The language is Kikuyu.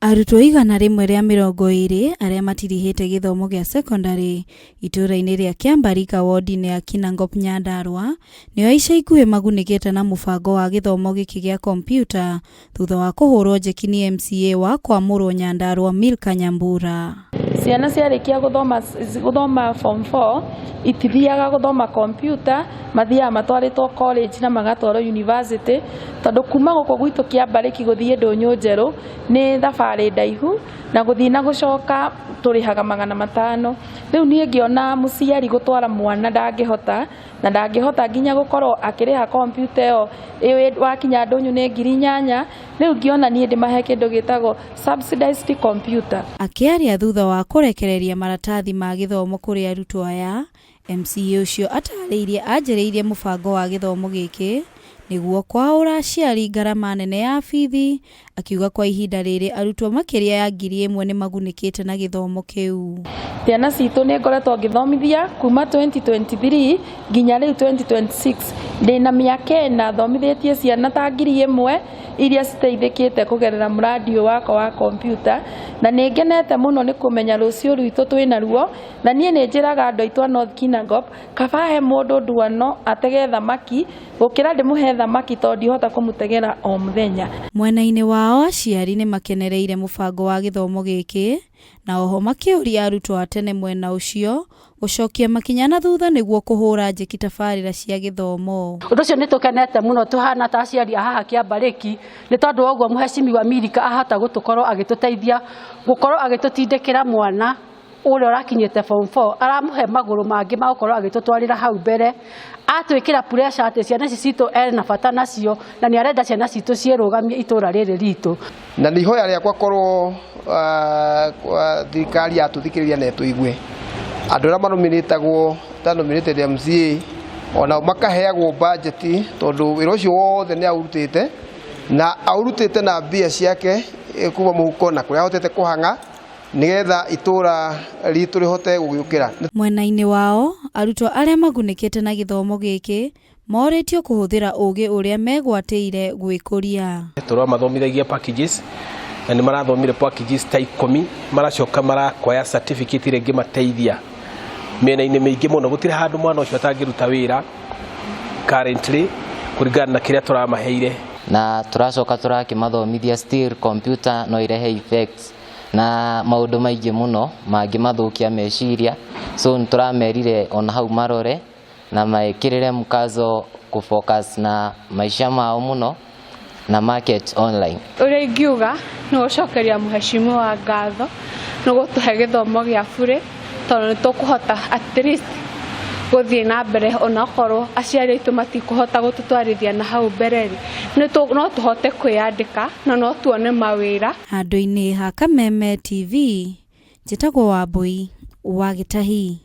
Arutwo 120 arĩa matirihĩte gĩthomo gĩa sekondari itũũra-inĩ rĩa Kĩambarika wodi-inĩ ya KINANGOP NYANDARUA nĩo ica ikuhĩ magunĩkĩte na mũbango wa gĩthomo gĩkĩ gĩa komputa thutha wa kũhũrwo njeki nĩ MCA wa kwamũrwo NYANDARUA MILKA Nyambura. Ciana ciarĩkia gũthoma form 4 itithiaga gũthoma komputa, mathiaga matwarĩtwo college na magatwarwo university, tondũ kuma gũkũ gwitũ Kĩambariki gũthiĩ Ndũnyũ Njerũ nĩ thabarĩ ndaihu na gũthiĩ na gũcoka tũrĩhaga 500. Rĩu niĩ ngĩona mũciari gũtwara mwana ndangĩhota nginya gũkorwo akĩrĩha komputa ĩyo wakinya Ndũnyũ nĩ 8,000. Rĩu ngĩona niĩ ndĩmahe kĩndũ gĩtagwo subsidized computer. Akĩaria thutha wa kũrekereria maratathi ma gĩthomo kũrĩ arutwo aya, MCA ũcio anjĩrĩirie mũbango wa gĩthomo gĩkĩ nĩguo kwaũra aciari ngarama nene ya bithi, akiuga kwa ihinda rĩrĩ arutwo makĩria ya 1,000 nĩ magunĩkĩte na gĩthomo kĩu. Ciana citũ nĩ ngoretwo ngĩthomithia kuma 2023 nginya rĩu 2026. Ndĩna mĩaka 4 thomithĩtie ciana ta 1,000 iria citeithĩkĩte kũgerera mradi ũyũ wakwa wa komputa, na nĩ ngenete mũno nĩ kũmenya rũciũ rwitũ twĩna ruo, na niĩ nĩ njĩraga andũ aitũ a North KINANGOP kabahe mũndũ nduano atege thamaki gũkĩra ndĩmũhe thamaki tondũ ndihota kũmũtegera o mũthenya. Mwena-inĩ wao aciari nĩ makenereire mũbango wa gĩthomo gĩkĩ na oho makĩũria arutwo a tene mwena ũcio gũcokia makinya na thutha nĩguo kũhũra njeki tabarĩra cia gĩthomo. Ũndũ ũcio nĩ tũkenete mũno tuhana ta aciari a haha Kĩambariki nĩ tondũ wa ũguo Mheshimiwa MILKA ahota gũtũkorwo agĩtũteithia gũkorwo agĩtũtindĩkĩra mwana ũrĩa ũrakinyĩte form 4, aramũhe magũrũ mangĩ ma gũkorwo agĩtũtwarĩra hau mbere, atwĩkĩra pressure atĩ ciana ici citũ ena bata nacio na nĩ arenda ciana citũ ciĩrũgamie itũũra rĩrĩ ritũ. Na nĩ ihoya rĩakwa korwo thirikari yatũthikĩrĩria na ĩtũigue. Andũ arĩa manominĩtagwo ta nominated MCA ona makaheagwo budget tondũ wĩra ũcio wothe nĩ aurutĩte na aurutĩte na mbia ciake kuma mũhuko na kũrĩa ahotete kũhanga nĩgetha itũũra ritũ rĩhote gũgĩũkĩra. Mwena-inĩ wao arutwo arĩa magunĩkĩte na gĩthomo gĩkĩ morĩtio kũhũthĩra ũgĩ ũrĩa megwatĩire gwĩkũria. Tũramathomithagia packages na nĩ marathomire packages ta 10, maracoka marakoya certificate iria ingĩmateithia mĩena-inĩ mĩingĩ mũno. Gũtirĩ handũ mwana ũcio atangĩruta wĩra currently kũringana na kĩrĩa tũramaheire, na tũracoka tũrakĩmathomithia still computer no irehe effects na maũndũ maingĩ mũno mangĩmathũkia meciria, so nĩ tũramerire ona hau marore na mekĩrĩre mkazo kũfocus na maisha mao mũno na market online. Ũrĩa ingiuga nĩ gũcokeria Mheshimiwa ngatho nĩ gũtũhe gĩthomo gĩa bure, tondũ nĩ tũkũhota at least gũthiĩ na mbere onakorwo aciari aitũ matikũhota gũtũtwarithia na hau mbere, no tũhote kwĩyandĩka na no tuone mawĩra. Handũ-inĩ ha Kameme TV, njĩtagwo Wambui wa Gĩtahi.